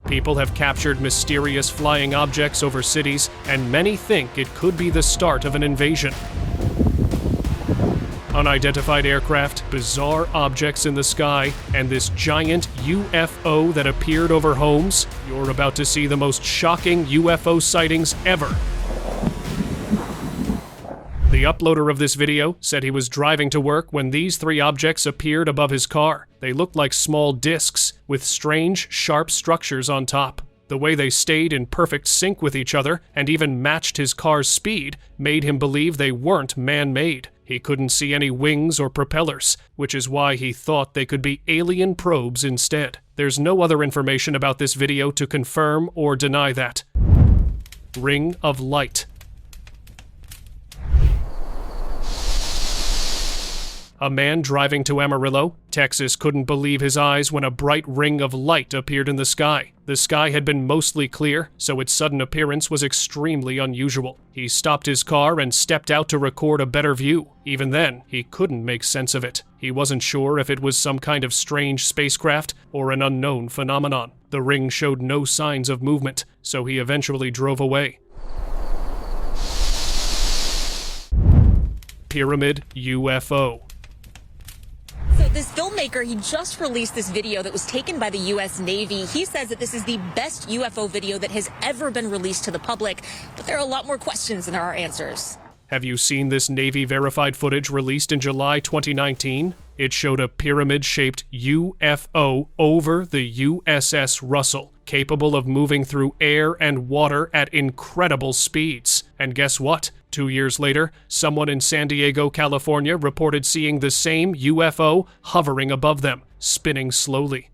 People have captured mysterious flying objects over cities, and many think it could be the start of an invasion. Unidentified aircraft, bizarre objects in the sky, and this giant UFO that appeared over homes. You're about to see the most shocking UFO sightings ever. The uploader of this video said he was driving to work when these three objects appeared above his car. They looked like small discs with strange, sharp structures on top. The way they stayed in perfect sync with each other and even matched his car's speed made him believe they weren't man-made. He couldn't see any wings or propellers, which is why he thought they could be alien probes instead. There's no other information about this video to confirm or deny that. Ring of light. A man driving to Amarillo, Texas couldn't believe his eyes when a bright ring of light appeared in the sky. The sky had been mostly clear, so its sudden appearance was extremely unusual. He stopped his car and stepped out to record a better view. Even then, he couldn't make sense of it. He wasn't sure if it was some kind of strange spacecraft or an unknown phenomenon. The ring showed no signs of movement, so he eventually drove away. Pyramid UFO. So this filmmaker, he just released this video that was taken by the U.S. Navy. He says that this is the best UFO video that has ever been released to the public, but there are a lot more questions than there are answers. Have you seen this Navy-verified footage released in July 2019? It showed a pyramid-shaped UFO over the USS Russell, capable of moving through air and water at incredible speeds. And guess what? 2 years later, someone in San Diego, California reported seeing the same UFO hovering above them, spinning slowly.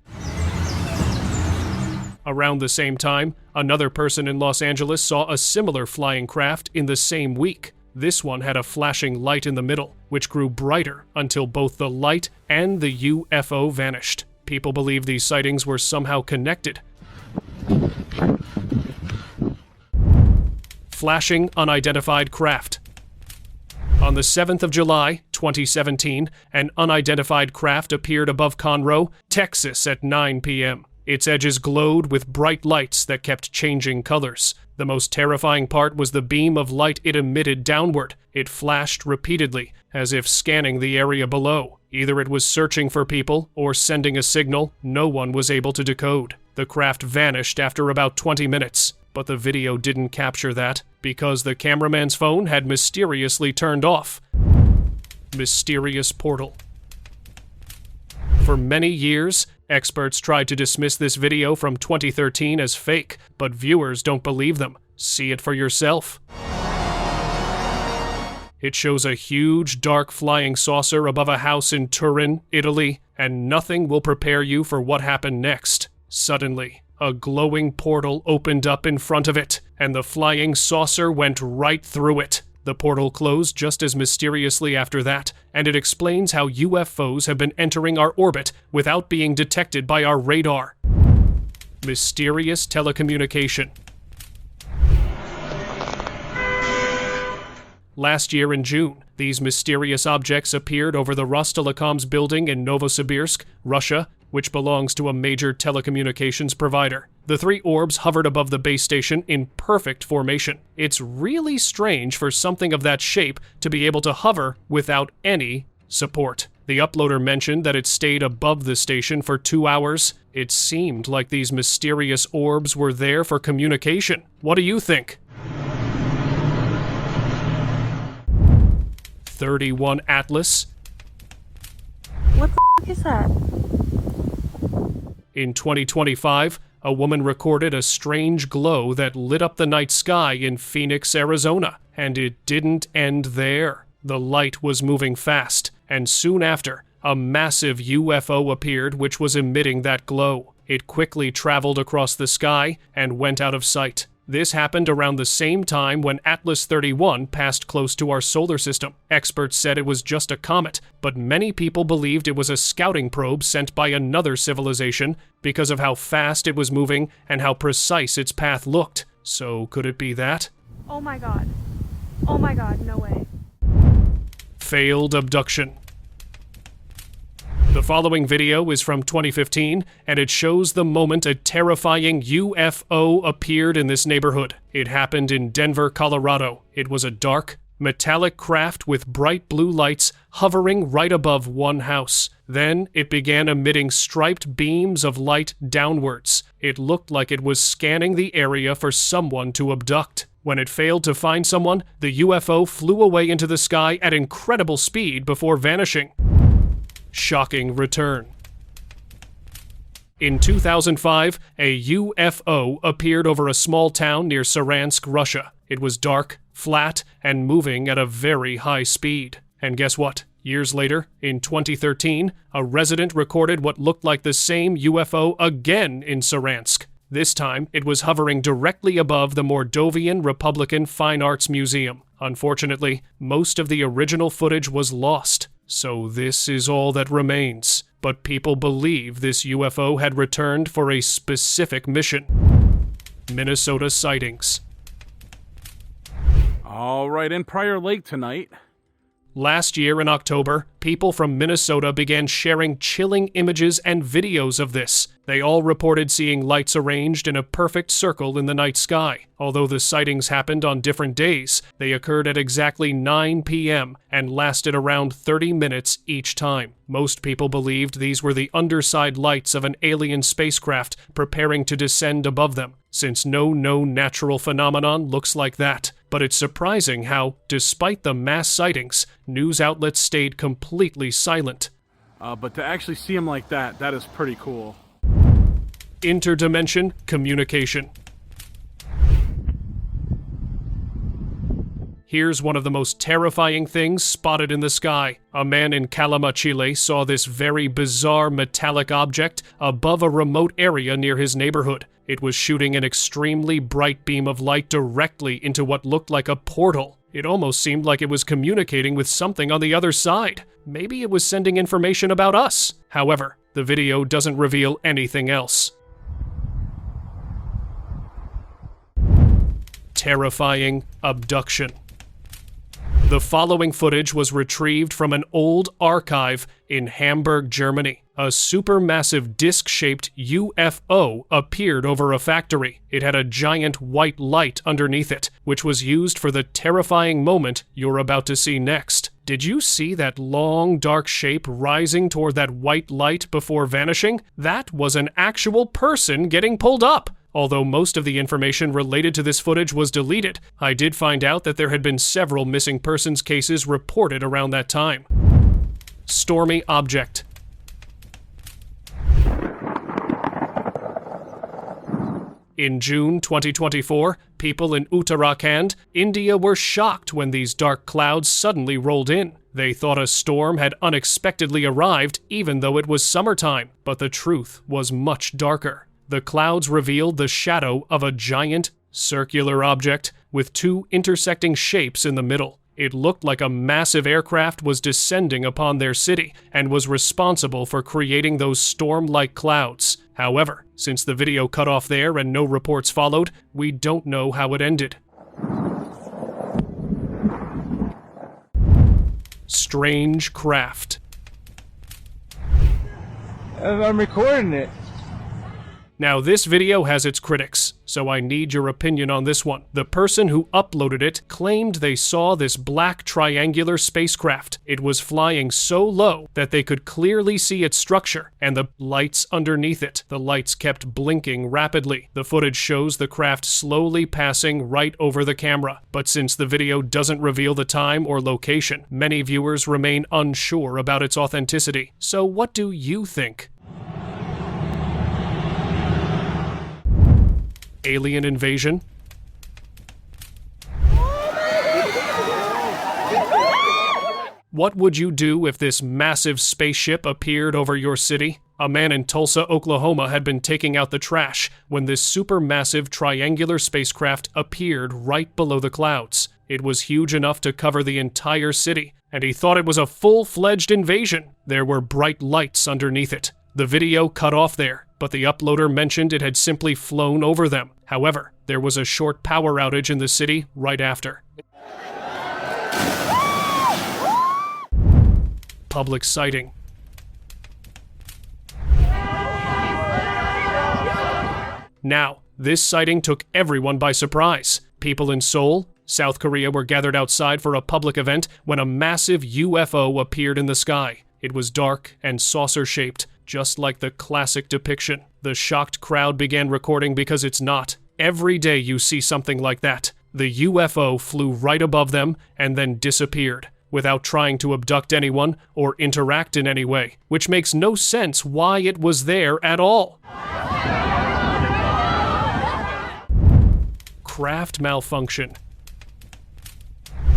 Around the same time, another person in Los Angeles saw a similar flying craft in the same week. This one had a flashing light in the middle, which grew brighter until both the light and the UFO vanished. People believe these sightings were somehow connected. Flashing unidentified craft. On the 7th of July, 2017, an unidentified craft appeared above Conroe, Texas at 9 p.m. Its edges glowed with bright lights that kept changing colors. The most terrifying part was the beam of light it emitted downward. It flashed repeatedly, as if scanning the area below. Either it was searching for people or sending a signal no one was able to decode. The craft vanished after about 20 minutes. But the video didn't capture that, because the cameraman's phone had mysteriously turned off. Mysterious portal. For many years, experts tried to dismiss this video from 2013 as fake, but viewers don't believe them. See it for yourself. It shows a huge, dark flying saucer above a house in Turin, Italy, and nothing will prepare you for what happened next. Suddenly, a glowing portal opened up in front of it, and the flying saucer went right through it. The portal closed just as mysteriously after that, and it explains how UFOs have been entering our orbit without being detected by our radar. Mysterious telecommunication. Last year in June, these mysterious objects appeared over the Rostelekom's building in Novosibirsk, Russia, which belongs to a major telecommunications provider. The three orbs hovered above the base station in perfect formation. It's really strange for something of that shape to be able to hover without any support. The uploader mentioned that it stayed above the station for 2 hours. It seemed like these mysterious orbs were there for communication. What do you think? 31 Atlas. What the f*** is that? In 2025, a woman recorded a strange glow that lit up the night sky in Phoenix, Arizona. And it didn't end there. The light was moving fast, and soon after, a massive UFO appeared which was emitting that glow. It quickly traveled across the sky and went out of sight. This happened around the same time when Atlas 31 passed close to our solar system. Experts said it was just a comet, but many people believed it was a scouting probe sent by another civilization because of how fast it was moving and how precise its path looked. So could it be that? Oh my god. Oh my god, no way. Failed abduction. The following video is from 2015, and it shows the moment a terrifying UFO appeared in this neighborhood. It happened in Denver, Colorado. It was a dark, metallic craft with bright blue lights hovering right above one house. Then it began emitting striped beams of light downwards. It looked like it was scanning the area for someone to abduct. When it failed to find someone, the UFO flew away into the sky at incredible speed before vanishing. Shocking return. In 2005, a UFO appeared over a small town near Saransk, Russia. It was dark, flat, and moving at a very high speed. And guess what? Years later, in 2013, a resident recorded what looked like the same UFO again in Saransk. This time, it was hovering directly above the Moldovan Republican Fine Arts Museum. Unfortunately, most of the original footage was lost. So this is all that remains. But people believe this UFO had returned for a specific mission. Minnesota sightings. All right, in Prior Lake tonight. Last year in October, people from Minnesota began sharing chilling images and videos of this. They all reported seeing lights arranged in a perfect circle in the night sky. Although the sightings happened on different days, they occurred at exactly 9 p.m. and lasted around 30 minutes each time. Most people believed these were the underside lights of an alien spacecraft preparing to descend above them, since no known natural phenomenon looks like that. But it's surprising how, despite the mass sightings, news outlets stayed completely silent. But to actually see them like that, that is pretty cool. Interdimension communication. Here's one of the most terrifying things spotted in the sky. A man in Calama, Chile saw this very bizarre metallic object above a remote area near his neighborhood. It was shooting an extremely bright beam of light directly into what looked like a portal. It almost seemed like it was communicating with something on the other side. Maybe it was sending information about us. However, the video doesn't reveal anything else. Terrifying abduction. The following footage was retrieved from an old archive in Hamburg, Germany. A supermassive disc-shaped UFO appeared over a factory. It had a giant white light underneath it, which was used for the terrifying moment you're about to see next. Did you see that long, dark shape rising toward that white light before vanishing? That was an actual person getting pulled up. Although most of the information related to this footage was deleted, I did find out that there had been several missing persons cases reported around that time. Stormy object. In June 2024, people in Uttarakhand, India were shocked when these dark clouds suddenly rolled in. They thought a storm had unexpectedly arrived even though it was summertime, but the truth was much darker. The clouds revealed the shadow of a giant, circular object with two intersecting shapes in the middle. It looked like a massive aircraft was descending upon their city and was responsible for creating those storm-like clouds. However, since the video cut off there and no reports followed, we don't know how it ended. Strange craft. I'm recording it. Now, this video has its critics, so I need your opinion on this one. The person who uploaded it claimed they saw this black triangular spacecraft. It was flying so low that they could clearly see its structure and the lights underneath it. The lights kept blinking rapidly. The footage shows the craft slowly passing right over the camera. But since the video doesn't reveal the time or location, many viewers remain unsure about its authenticity. So what do you think? Alien invasion? What would you do if this massive spaceship appeared over your city? A man in Tulsa, Oklahoma had been taking out the trash when this supermassive triangular spacecraft appeared right below the clouds. It was huge enough to cover the entire city, and he thought it was a full-fledged invasion. There were bright lights underneath it. The video cut off there, but the uploader mentioned it had simply flown over them. However, there was a short power outage in the city right after. Public sighting. Now, this sighting took everyone by surprise. People in Seoul, South Korea were gathered outside for a public event when a massive UFO appeared in the sky. It was dark and saucer-shaped, just like the classic depiction. The shocked crowd began recording because it's not. Every day you see something like that. The UFO flew right above them and then disappeared, without trying to abduct anyone or interact in any way, which makes no sense why it was there at all. Craft malfunction.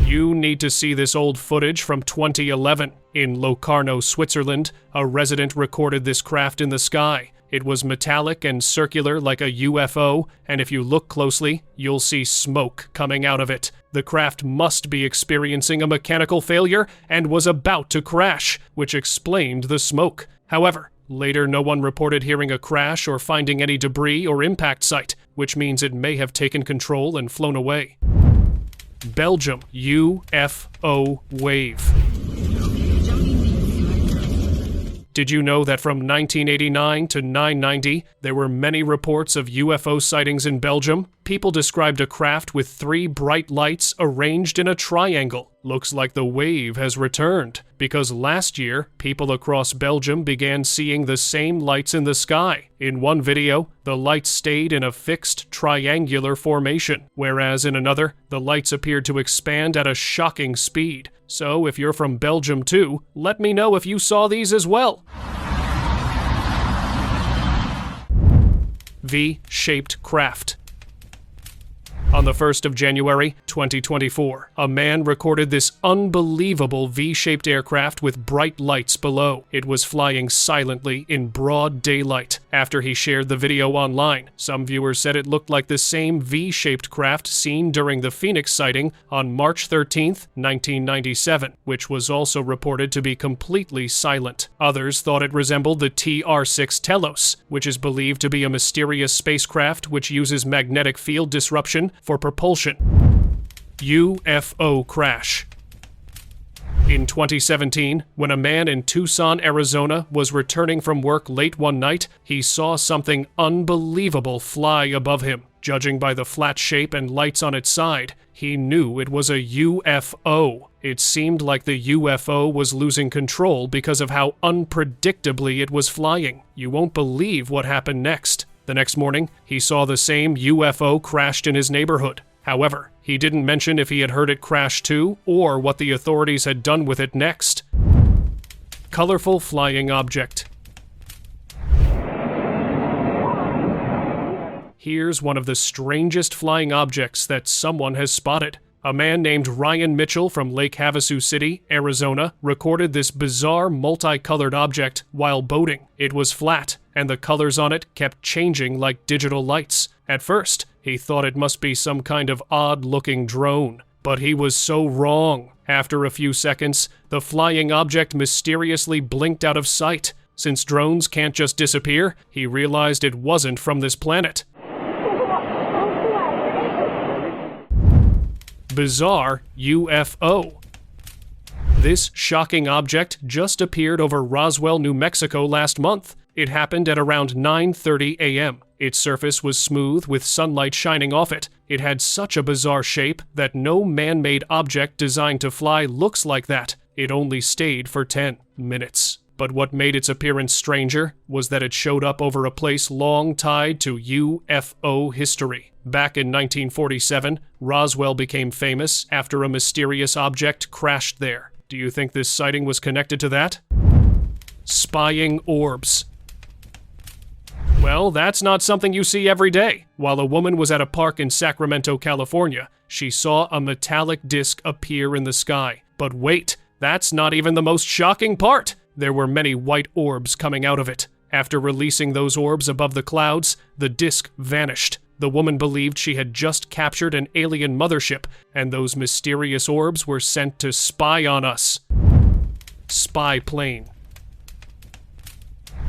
You need to see this old footage from 2011. In Locarno, Switzerland, a resident recorded this craft in the sky. It was metallic and circular like a UFO, and if you look closely, you'll see smoke coming out of it. The craft must be experiencing a mechanical failure and was about to crash, which explained the smoke. However, later no one reported hearing a crash or finding any debris or impact site, which means it may have taken control and flown away. Belgium UFO wave. Did you know that from 1989 to 990, there were many reports of UFO sightings in Belgium? People described a craft with 3 bright lights arranged in a triangle. Looks like the wave has returned, because last year, people across Belgium began seeing the same lights in the sky. In one video, the lights stayed in a fixed triangular formation, whereas in another, the lights appeared to expand at a shocking speed. So if you're from Belgium too, let me know if you saw these as well. V-shaped craft. On the 1st of January, 2024, a man recorded this unbelievable V-shaped aircraft with bright lights below. It was flying silently in broad daylight. After he shared the video online, some viewers said it looked like the same V-shaped craft seen during the Phoenix sighting on March 13, 1997, which was also reported to be completely silent. Others thought it resembled the TR-6 Telos, which is believed to be a mysterious spacecraft which uses magnetic field disruption for propulsion. UFO crash. In 2017, when a man in Tucson, Arizona was returning from work late one night, he saw something unbelievable fly above him. Judging by the flat shape and lights on its side, he knew it was a UFO. It seemed like the UFO was losing control because of how unpredictably it was flying. You won't believe what happened next. The next morning, he saw the same UFO crashed in his neighborhood. However, he didn't mention if he had heard it crash too, or what the authorities had done with it next. Colorful flying object. Here's one of the strangest flying objects that someone has spotted. A man named Ryan Mitchell from Lake Havasu City, Arizona, recorded this bizarre multicolored object while boating. It was flat, and the colors on it kept changing like digital lights. At first, he thought it must be some kind of odd-looking drone, but he was so wrong. After a few seconds, the flying object mysteriously blinked out of sight. Since drones can't just disappear, he realized it wasn't from this planet. Bizarre UFO. This shocking object just appeared over Roswell, New Mexico last month. It happened at around 9:30 a.m. Its surface was smooth with sunlight shining off it. It had such a bizarre shape that no man-made object designed to fly looks like that. It only stayed for 10 minutes. But what made its appearance stranger was that it showed up over a place long tied to UFO history. Back in 1947, Roswell became famous after a mysterious object crashed there. Do you think this sighting was connected to that? Spying orbs. Well, that's not something you see every day. While a woman was at a park in Sacramento, California, she saw a metallic disc appear in the sky. But wait, that's not even the most shocking part. There were many white orbs coming out of it. After releasing those orbs above the clouds, the disc vanished. The woman believed she had just captured an alien mothership, and those mysterious orbs were sent to spy on us. Spy plane.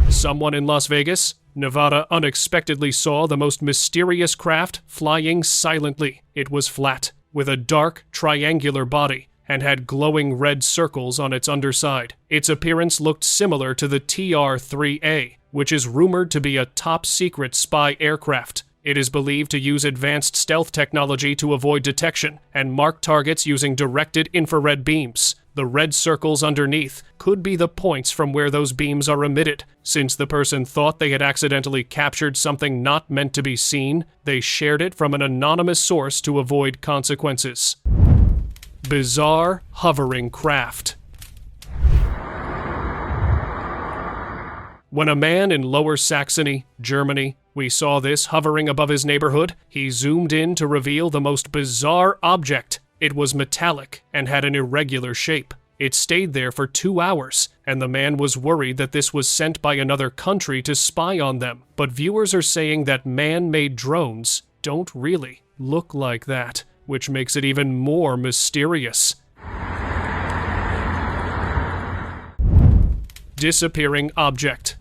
Someone in Las Vegas, Nevada, unexpectedly saw the most mysterious craft flying silently. It was flat, with a dark, triangular body, and had glowing red circles on its underside. Its appearance looked similar to the TR-3A, which is rumored to be a top-secret spy aircraft. It is believed to use advanced stealth technology to avoid detection and mark targets using directed infrared beams. The red circles underneath could be the points from where those beams are emitted. Since the person thought they had accidentally captured something not meant to be seen, they shared it from an anonymous source to avoid consequences. Bizarre hovering craft. When a man in Lower Saxony, Germany, we saw this hovering above his neighborhood, he zoomed in to reveal the most bizarre object. It was metallic and had an irregular shape. It stayed there for 2 hours, and the man was worried that this was sent by another country to spy on them. But viewers are saying that man-made drones don't really look like that, which makes it even more mysterious. Disappearing object.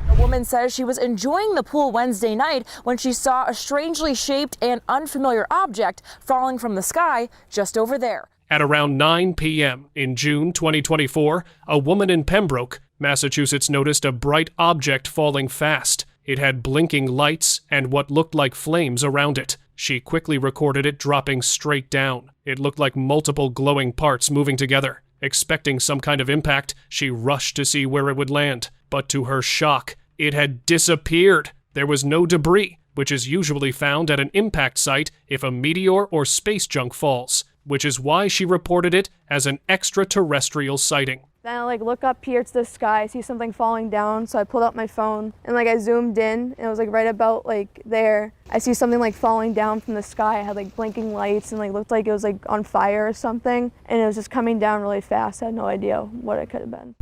A woman says she was enjoying the pool Wednesday night when she saw a strangely shaped and unfamiliar object falling from the sky just over there. At around 9 p.m. in June 2024, a woman in Pembroke, Massachusetts noticed a bright object falling fast. It had blinking lights and what looked like flames around it. She quickly recorded it dropping straight down. It looked like multiple glowing parts moving together. Expecting some kind of impact, she rushed to see where it would land. But to her shock, it had disappeared. There was no debris, which is usually found at an impact site if a meteor or space junk falls, which is why she reported it as an extraterrestrial sighting. Then I look up here to the sky, I see something falling down, so I pulled out my phone and I zoomed in, and it was right about there. I see something falling down from the sky. It had blinking lights and looked like it was on fire or something, and it was just coming down really fast. I had no idea what it could have been.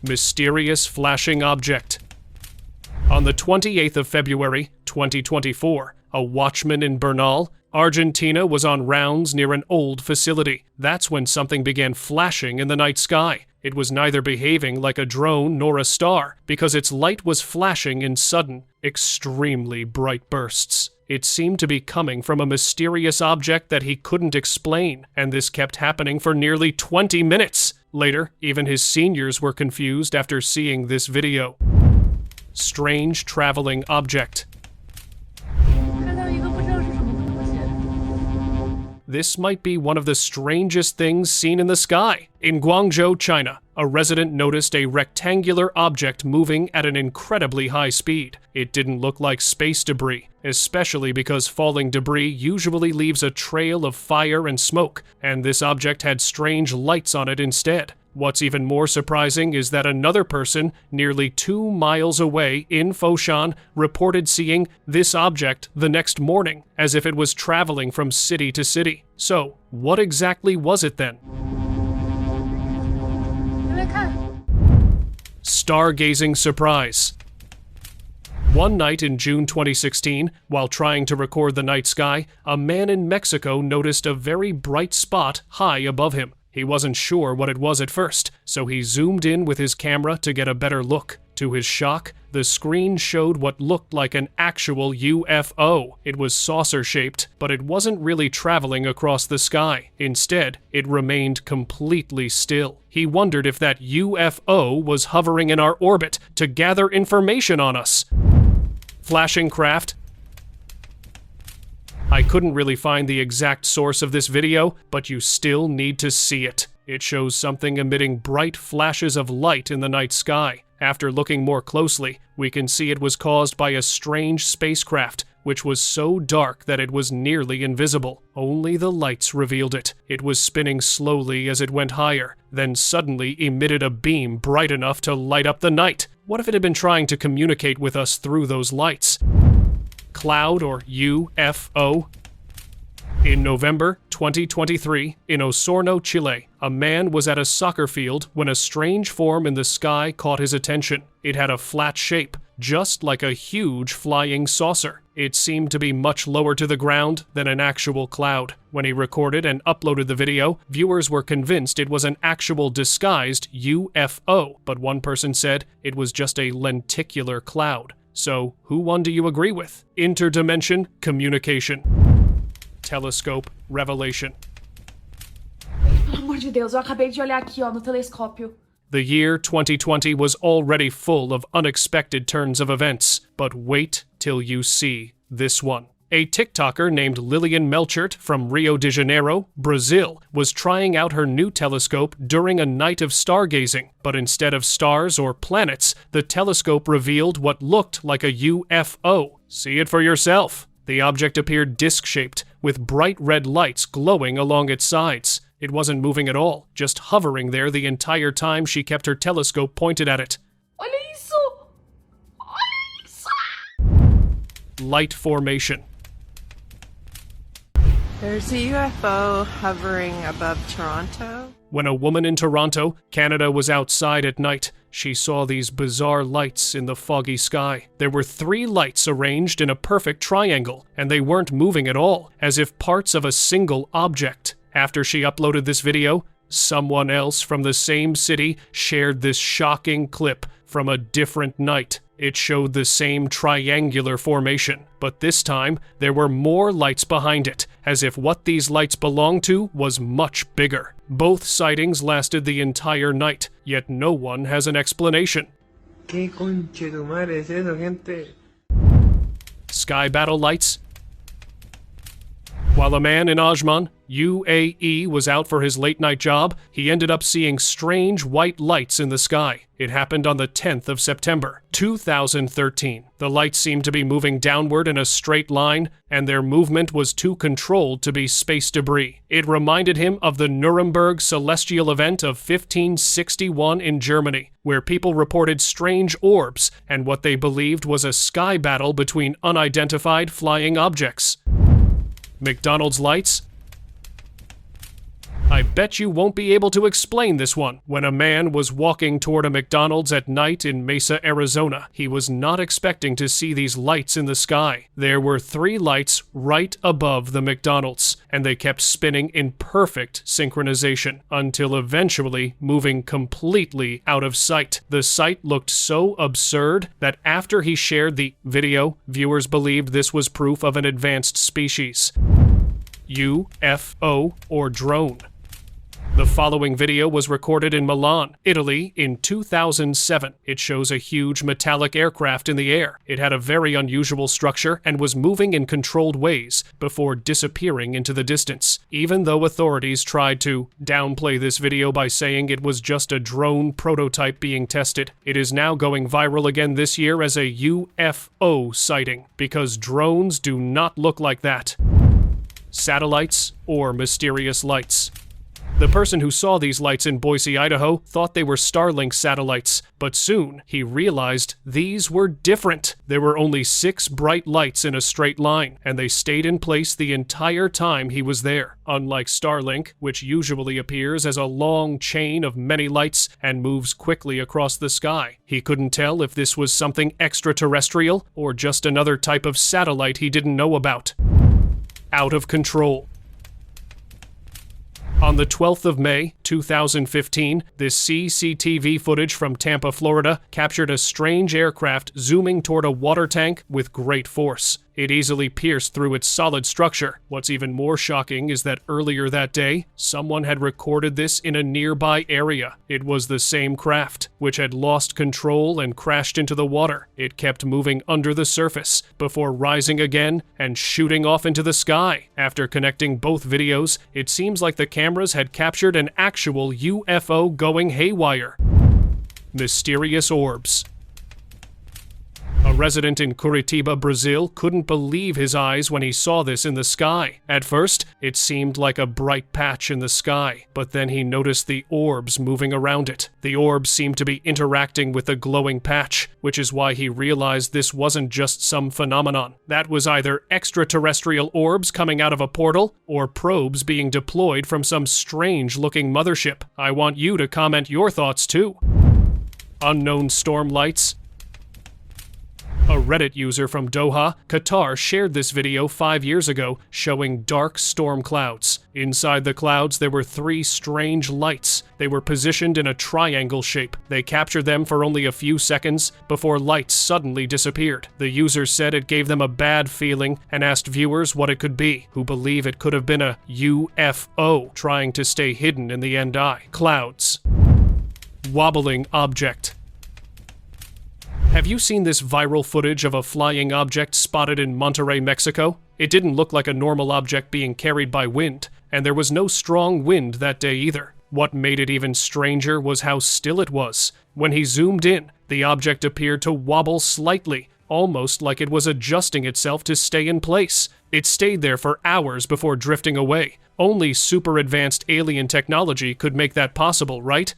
Mysterious flashing object. On the 28th of February, 2024, a watchman in Bernal, Argentina was on rounds near an old facility. That's when something began flashing in the night sky. It was neither behaving like a drone nor a star, because its light was flashing in sudden, extremely bright bursts. It seemed to be coming from a mysterious object that he couldn't explain, and this kept happening for nearly 20 minutes. Later, even his seniors were confused after seeing this video. Strange traveling object. This might be one of the strangest things seen in the sky. In Guangzhou, China, a resident noticed a rectangular object moving at an incredibly high speed. It didn't look like space debris, especially because falling debris usually leaves a trail of fire and smoke, and this object had strange lights on it instead. What's even more surprising is that another person, nearly 2 miles away in Foshan, reported seeing this object the next morning, as if it was traveling from city to city. So, what exactly was it then? Stargazing surprise. One night in June 2016, while trying to record the night sky, a man in Mexico noticed a very bright spot high above him. He wasn't sure what it was at first, so he zoomed in with his camera to get a better look. To his shock, the screen showed what looked like an actual UFO. It was saucer-shaped, but it wasn't really traveling across the sky. Instead, it remained completely still. He wondered if that UFO was hovering in our orbit to gather information on us. Flashing craft. I couldn't really find the exact source of this video, but you still need to see it. It shows something emitting bright flashes of light in the night sky. After looking more closely, we can see it was caused by a strange spacecraft, which was so dark that it was nearly invisible. Only the lights revealed it. It was spinning slowly as it went higher, then suddenly emitted a beam bright enough to light up the night. What if it had been trying to communicate with us through those lights? Cloud or UFO. In November 2023, in Osorno, Chile, a man was at a soccer field when a strange form in the sky caught his attention. It had a flat shape, just like a huge flying saucer. It seemed to be much lower to the ground than an actual cloud. When he recorded and uploaded the video, viewers were convinced it was an actual disguised UFO, but one person said it was just a lenticular cloud. So, who one do you agree with? Interdimension communication. Telescope revelation. Pelo amor de Deus, eu acabei de olhar aqui, no telescópio. The year 2020 was already full of unexpected turns of events, but wait till you see this one. A TikToker named Lillian Melchert from Rio de Janeiro, Brazil, was trying out her new telescope during a night of stargazing, but instead of stars or planets, the telescope revealed what looked like a UFO. See it for yourself. The object appeared disc-shaped, with bright red lights glowing along its sides. It wasn't moving at all, just hovering there the entire time she kept her telescope pointed at it. Light formation. There's a UFO hovering above Toronto. When a woman in Toronto, Canada, was outside at night, she saw these bizarre lights in the foggy sky. There were 3 lights arranged in a perfect triangle, and they weren't moving at all, as if parts of a single object. After she uploaded this video, someone else from the same city shared this shocking clip from a different night. It showed the same triangular formation, but this time there were more lights behind it, as if what these lights belonged to was much bigger. Both sightings lasted the entire night, yet no one has an explanation. ¿Qué conche tu madre es eso, gente? Sky battle lights. While a man in Ajman, UAE, was out for his late-night job, he ended up seeing strange white lights in the sky. It happened on the 10th of September, 2013. The lights seemed to be moving downward in a straight line, and their movement was too controlled to be space debris. It reminded him of the Nuremberg celestial event of 1561 in Germany, where people reported strange orbs and what they believed was a sky battle between unidentified flying objects. McDonald's lights. I bet you won't be able to explain this one. When a man was walking toward a McDonald's at night in Mesa, Arizona, he was not expecting to see these lights in the sky. There were 3 lights right above the McDonald's, and they kept spinning in perfect synchronization, until eventually moving completely out of sight. The sight looked so absurd that after he shared the video, viewers believed this was proof of an advanced species. UFO or drone. The following video was recorded in Milan, Italy in 2007. It shows a huge metallic aircraft in the air. It had a very unusual structure and was moving in controlled ways before disappearing into the distance. Even though authorities tried to downplay this video by saying it was just a drone prototype being tested, it is now going viral again this year as a UFO sighting, because drones do not look like that. Satellites or mysterious lights. The person who saw these lights in Boise, Idaho, thought they were Starlink satellites, but soon he realized these were different. There were only 6 bright lights in a straight line, and they stayed in place the entire time he was there. Unlike Starlink, which usually appears as a long chain of many lights and moves quickly across the sky, he couldn't tell if this was something extraterrestrial or just another type of satellite he didn't know about. Out of control. On the 12th of May, 2015, this CCTV footage from Tampa, Florida, captured a strange aircraft zooming toward a water tank with great force. It easily pierced through its solid structure. What's even more shocking is that earlier that day, someone had recorded this in a nearby area. It was the same craft, which had lost control and crashed into the water. It kept moving under the surface, before rising again and shooting off into the sky. After connecting both videos, it seems like the cameras had captured an actual UFO going haywire. Mysterious orbs. A resident in Curitiba, Brazil, couldn't believe his eyes when he saw this in the sky. At first, it seemed like a bright patch in the sky, but then he noticed the orbs moving around it. The orbs seemed to be interacting with the glowing patch, which is why he realized this wasn't just some phenomenon. That was either extraterrestrial orbs coming out of a portal, or probes being deployed from some strange-looking mothership. I want you to comment your thoughts too. Unknown storm lights. A Reddit user from Doha, Qatar, shared this video 5 years ago showing dark storm clouds. Inside the clouds, there were 3 strange lights. They were positioned in a triangle shape. They captured them for only a few seconds before lights suddenly disappeared. The user said it gave them a bad feeling and asked viewers what it could be, who believe it could have been a UFO trying to stay hidden in the end eye. Clouds. Wobbling object. Have you seen this viral footage of a flying object spotted in Monterrey, Mexico? It didn't look like a normal object being carried by wind, and there was no strong wind that day either. What made it even stranger was how still it was. When he zoomed in, the object appeared to wobble slightly, almost like it was adjusting itself to stay in place. It stayed there for hours before drifting away. Only super advanced alien technology could make that possible, right?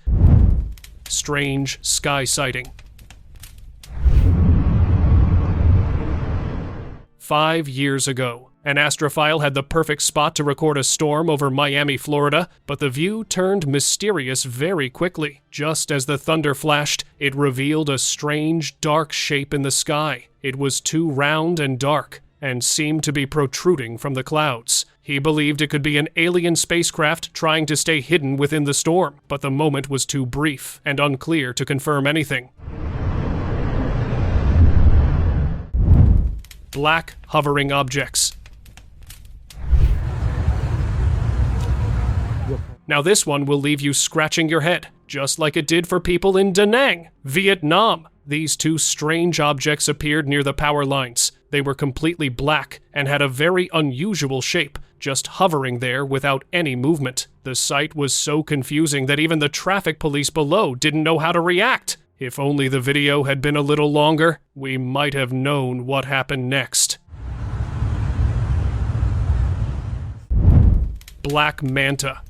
Strange sky sighting. 5 years ago, an astrophile had the perfect spot to record a storm over Miami, Florida, but the view turned mysterious very quickly. Just as the thunder flashed, it revealed a strange, dark shape in the sky. It was too round and dark, and seemed to be protruding from the clouds. He believed it could be an alien spacecraft trying to stay hidden within the storm, but the moment was too brief and unclear to confirm anything. Black hovering objects. Now this one will leave you scratching your head, just like it did for people in Da Nang, Vietnam. These two strange objects appeared near the power lines. They were completely black and had a very unusual shape, just hovering there without any movement. The sight was so confusing that even the traffic police below didn't know how to react. If only the video had been a little longer, we might have known what happened next. Black Manta.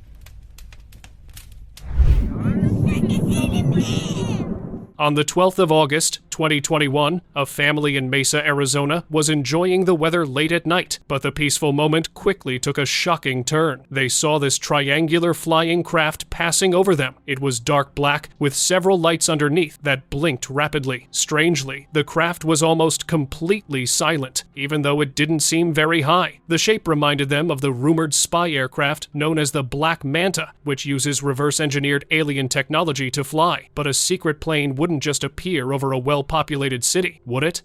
On the 12th of August, 2021, a family in Mesa, Arizona was enjoying the weather late at night, but the peaceful moment quickly took a shocking turn. They saw this triangular flying craft passing over them. It was dark black with several lights underneath that blinked rapidly. Strangely, the craft was almost completely silent, even though it didn't seem very high. The shape reminded them of the rumored spy aircraft known as the Black Manta, which uses reverse-engineered alien technology to fly. But a secret plane wouldn't just appear over a well-populated city, would it?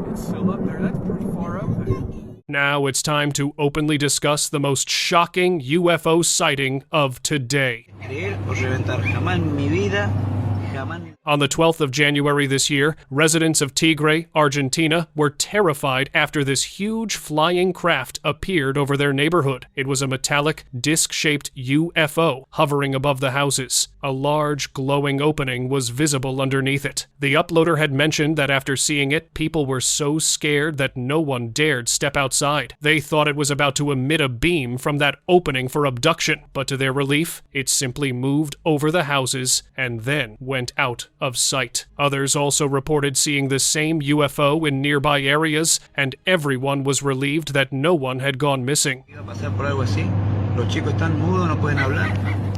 It's still up there. That's pretty far up there. Now it's time to openly discuss the most shocking UFO sighting of today. On the 12th of January this year, residents of Tigre, Argentina, were terrified after this huge flying craft appeared over their neighborhood. It was a metallic, disc-shaped UFO hovering above the houses. A large, glowing opening was visible underneath it. The uploader had mentioned that after seeing it, people were so scared that no one dared step outside. They thought it was about to emit a beam from that opening for abduction, but to their relief, it simply moved over the houses and then went out of sight. Others also reported seeing the same UFO in nearby areas, and everyone was relieved that no one had gone missing. Los chicos están mudos, no pueden hablar.